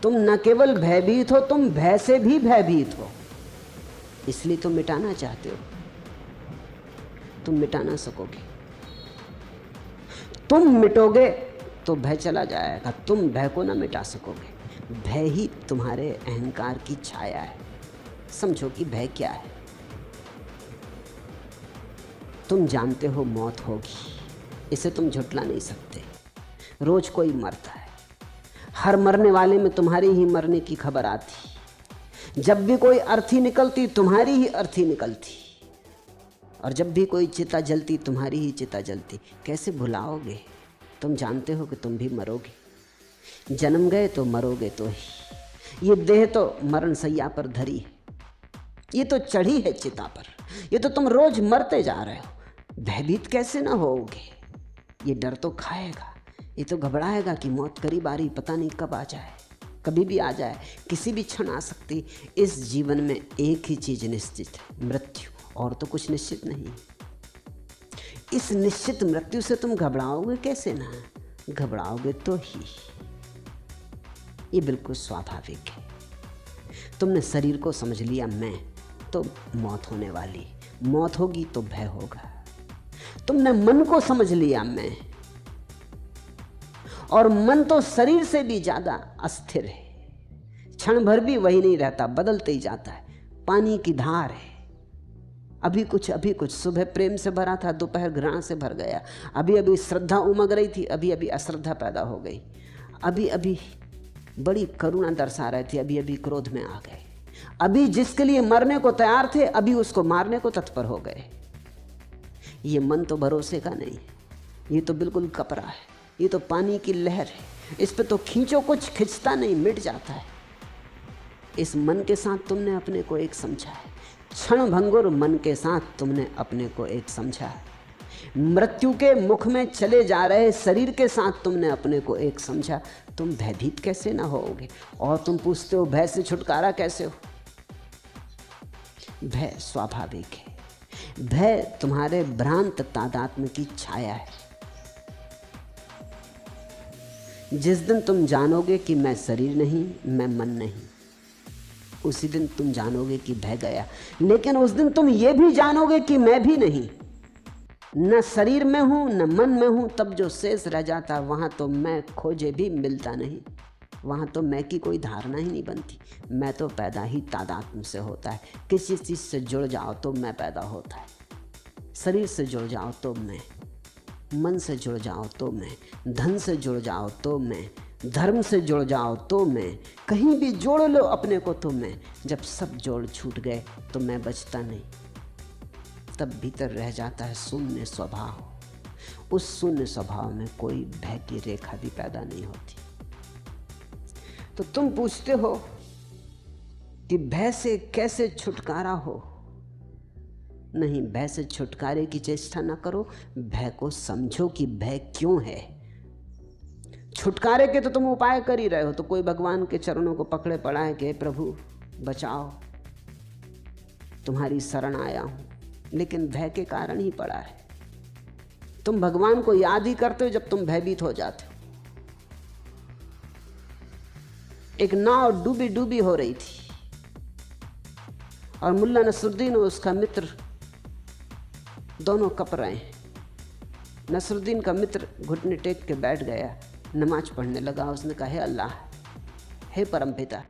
तुम न केवल भयभीत हो, तुम भय से भी भयभीत हो, इसलिए तुम मिटाना चाहते हो। तुम मिटा ना सकोगे। तुम मिटोगे तो भय चला जाएगा, तुम भय को ना मिटा सकोगे। भय ही तुम्हारे अहंकार की छाया है। समझो कि भय क्या है। तुम जानते हो मौत होगी, इसे तुम झुठला नहीं सकते। रोज कोई मरता है, हर मरने वाले में तुम्हारी ही मरने की खबर आती। जब भी कोई अर्थी निकलती, तुम्हारी ही अर्थी निकलती, और जब भी कोई चिता जलती, तुम्हारी ही चिता जलती। कैसे भुलाओगे? तुम जानते हो कि तुम भी मरोगे। जन्म गए तो मरोगे तो ही। ये देह तो मरण सैया पर धरी है, ये तो चढ़ी है चिता पर, ये तो तुम रोज मरते जा रहे हो। भयभीत कैसे ना होगे? ये डर तो खाएगा, ये तो घबराएगा कि मौत करीब आ रही, पता नहीं कब आ जाए, कभी भी आ जाए, किसी भी क्षण आ सकती। इस जीवन में एक ही चीज निश्चित है, मृत्यु, और तो कुछ निश्चित नहीं। इस निश्चित मृत्यु से तुम घबराओगे कैसे ना? घबराओगे तो ही। ये बिल्कुल स्वाभाविक है। तुमने शरीर को समझ लिया मैं, तो मौत होने वाली, मौत होगी तो भय होगा। तुमने मन को समझ लिया मैं, और मन तो शरीर से भी ज्यादा अस्थिर है, क्षण भर भी वही नहीं रहता, बदलते ही जाता है। पानी की धार है, अभी कुछ सुबह प्रेम से भरा था, दोपहर घृणा से भर गया। अभी श्रद्धा उमग रही थी, अभी अश्रद्धा पैदा हो गई। अभी बड़ी करुणा दर्शा रहे थे, अभी क्रोध में आ गए। अभी जिसके लिए मरने को तैयार थे, अभी उसको मारने को तत्पर हो गए। ये मन तो भरोसे का नहीं, ये तो बिल्कुल कपरा है, ये तो पानी की लहर है। इस पे तो खींचो कुछ, खिंचता नहीं, मिट जाता है। इस मन के साथ तुमने अपने को एक समझा है, क्षण भंगुर मन के साथ तुमने अपने को एक समझा है। मृत्यु के मुख में चले जा रहे शरीर के साथ तुमने अपने को एक समझा। तुम भयभीत कैसे ना होगे? और तुम पूछते हो भय से छुटकारा कैसे हो? भय स्वाभाविक है। भय तुम्हारे भ्रांत तादात्म्य की छाया है। जिस दिन तुम जानोगे कि मैं शरीर नहीं, मैं मन नहीं, उसी दिन तुम जानोगे कि भय गया। लेकिन उस दिन तुम ये भी जानोगे कि मैं भी नहीं, न शरीर में हूं न मन में हूं। तब जो शेष रह जाता, वहां तो मैं खोजे भी मिलता नहीं, वहां तो मैं की कोई धारणा ही नहीं बनती। मैं तो पैदा ही तादात्म्य से होता है। किसी चीज से जुड़ जाओ तो मैं पैदा होता है। शरीर से जुड़ जाओ तो मैं, मन से जुड़ जाओ तो मैं, धन से जुड़ जाओ तो मैं, धर्म से जुड़ जाओ तो मैं, कहीं भी जोड़ लो अपने को तो मैं। जब सब जोड़ छूट गए तो मैं बचता नहीं, तब भीतर रह जाता है शून्य स्वभाव। उस शून्य स्वभाव में कोई भय की रेखा भी पैदा नहीं होती। तो तुम पूछते हो कि भय से कैसे छुटकारा हो? नहीं, भय से छुटकारे की चेष्टा ना करो, भय को समझो कि भय क्यों है। छुटकारे के तो तुम उपाय कर ही रहे हो। तो कोई भगवान के चरणों को पकड़े पड़ा है कि प्रभु बचाओ, तुम्हारी शरण आया हूं, लेकिन भय के कारण ही पड़ा है। तुम भगवान को याद ही करते हो जब तुम भयभीत हो जाते हो। एक नाव डूबी डूबी हो रही थी, और मुल्ला नसरुद्दीन और उसका मित्र दोनों कप रहे हैं। नसरुद्दीन का मित्र घुटने टेक के बैठ गया, नमाज पढ़ने लगा। उसने कहा, हे अल्लाह, हे परमपिता,